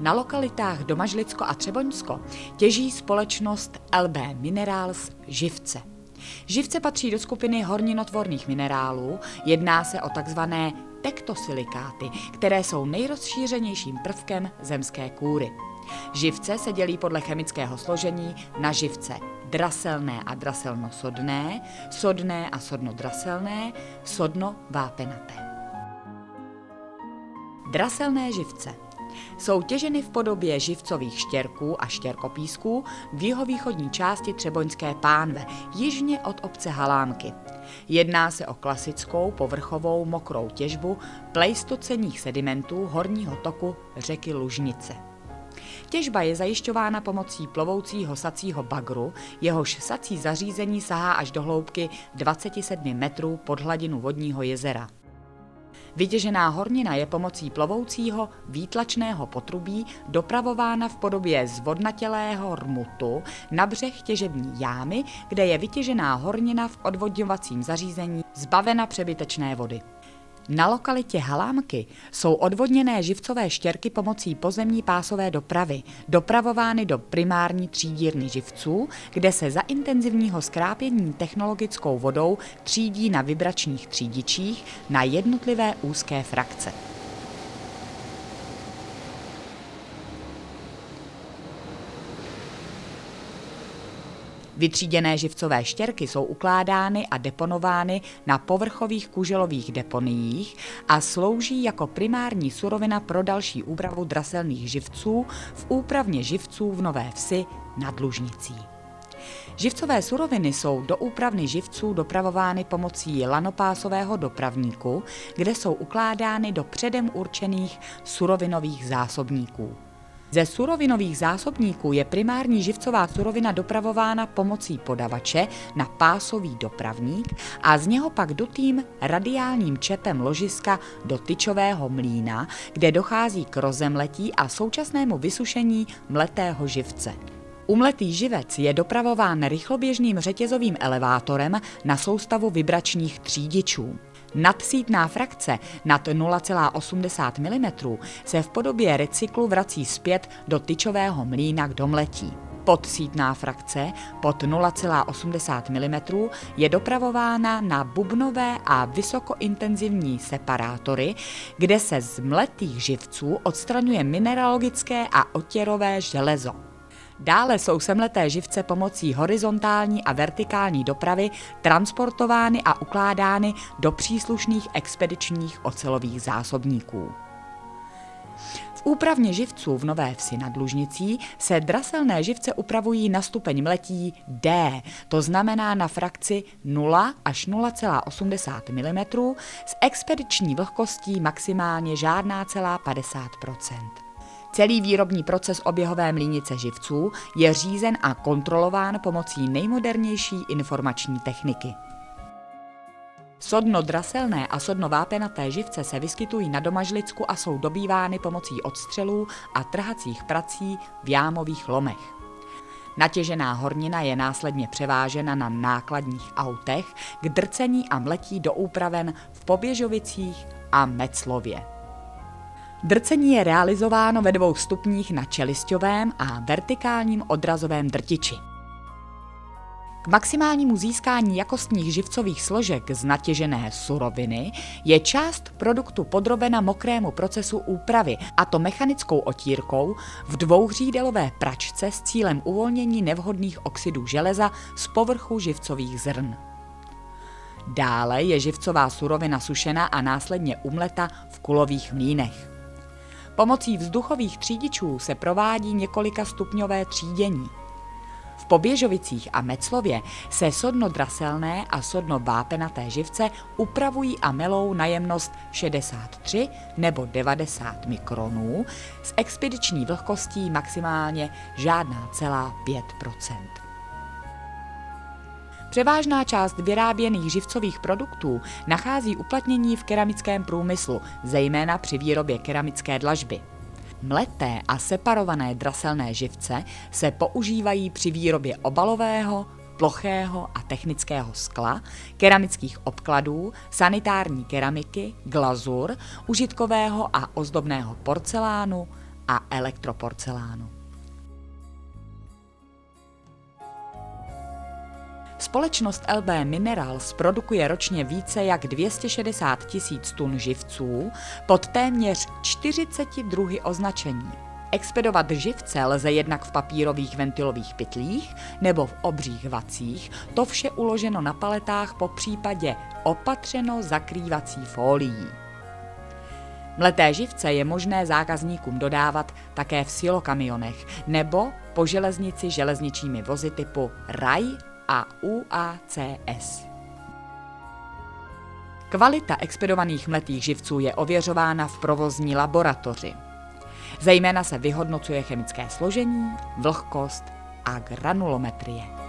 Na lokalitách Domažlicko a Třeboňsko těží společnost LB Minerals živce. Živce patří do skupiny horninotvorných minerálů, jedná se o takzvané tektosilikáty, které jsou nejrozšířenějším prvkem zemské kůry. Živce se dělí podle chemického složení na živce draselné a draselnosodné, sodné a sodnodraselné, sodnovápenaté. Draselné živce jsou těženy v podobě živcových štěrků a štěrkopísků v jihovýchodní části Třeboňské pánve, jižně od obce Halámky. Jedná se o klasickou povrchovou mokrou těžbu pleistocenních sedimentů horního toku řeky Lužnice. Těžba je zajišťována pomocí plovoucího sacího bagru, jehož sací zařízení sahá až do hloubky 27 metrů pod hladinu vodního jezera. Vytěžená hornina je pomocí plovoucího výtlačného potrubí dopravována v podobě zvodnatělého rmutu na břeh těžební jámy, kde je vytěžená hornina v odvodňovacím zařízení zbavena přebytečné vody. Na lokalitě Halámky jsou odvodněné živcové štěrky pomocí pozemní pásové dopravy dopravovány do primární třídírny živců, kde se za intenzivního skrápění technologickou vodou třídí na vibračních třídičích na jednotlivé úzké frakce. Vytříděné živcové štěrky jsou ukládány a deponovány na povrchových kuželových deponiích a slouží jako primární surovina pro další úpravu draselných živců v úpravně živců v Nové Vsi nad Lužnicí. Živcové suroviny jsou do úpravny živců dopravovány pomocí lanopásového dopravníku, kde jsou ukládány do předem určených surovinových zásobníků. Ze surovinových zásobníků je primární živcová surovina dopravována pomocí podavače na pásový dopravník a z něho pak dutým radiálním čepem ložiska do tyčového mlýna, kde dochází k rozemletí a současnému vysušení mletého živce. Umletý živec je dopravován rychloběžným řetězovým elevátorem na soustavu vibračních třídičů. Nadsítná frakce nad 0,80 mm se v podobě recyklu vrací zpět do tyčového mlýna k domletí. Podsítná frakce pod 0,80 mm je dopravována na bubnové a vysokointenzivní separátory, kde se z mletých živců odstraňuje mineralogické a otěrové železo. Dále jsou semleté živce pomocí horizontální a vertikální dopravy transportovány a ukládány do příslušných expedičních ocelových zásobníků. V úpravně živců v Nové Vsi nad Lužnicí se draselné živce upravují na stupeň mletí D, to znamená na frakci 0 až 0,80 mm s expediční vlhkostí maximálně žádná celá 50%. Celý výrobní proces oběhové mlýnice živců je řízen a kontrolován pomocí nejmodernější informační techniky. Sodnodraselné a sodnovápenaté živce se vyskytují na Domažlicku a jsou dobývány pomocí odstřelů a trhacích prací v jámových lomech. Natěžená hornina je následně převážena na nákladních autech k drcení a mletí do úpraven v Poběžovicích a Meclově. Drcení je realizováno ve 2 stupních na čelisťovém a vertikálním odrazovém drtiči. K maximálnímu získání jakostních živcových složek z natěžené suroviny je část produktu podrobena mokrému procesu úpravy, a to mechanickou otírkou v 2hřídelové pračce s cílem uvolnění nevhodných oxidů železa z povrchu živcových zrn. Dále je živcová surovina sušena a následně umleta v kulových mlýnech. Pomocí vzduchových třídičů se provádí několikastupňové třídění. V Poběžovicích a Meclově se sodnodraselné a sodnovápenaté živce upravují a melou na jemnost 63 nebo 90 mikronů s expediční vlhkostí maximálně žádná celá 5%. Převážná část vyráběných živcových produktů nachází uplatnění v keramickém průmyslu, zejména při výrobě keramické dlažby. Mleté a separované draselné živce se používají při výrobě obalového, plochého a technického skla, keramických obkladů, sanitární keramiky, glazur, užitkového a ozdobného porcelánu a elektroporcelánu. Společnost LB Minerals produkuje ročně více jak 260 000 tun živců pod téměř 40 druhy označení. Expedovat živce lze jednak v papírových ventilových pytlích nebo v obřích vacích, to vše uloženo na paletách, popřípadě opatřeno zakrývací fólií. Mleté živce je možné zákazníkům dodávat také v silokamionech nebo po železnici železničními vozy typu RAI a UACS. Kvalita expedovaných mletých živců je ověřována v provozní laboratoři. Zejména se vyhodnocuje chemické složení, vlhkost a granulometrie.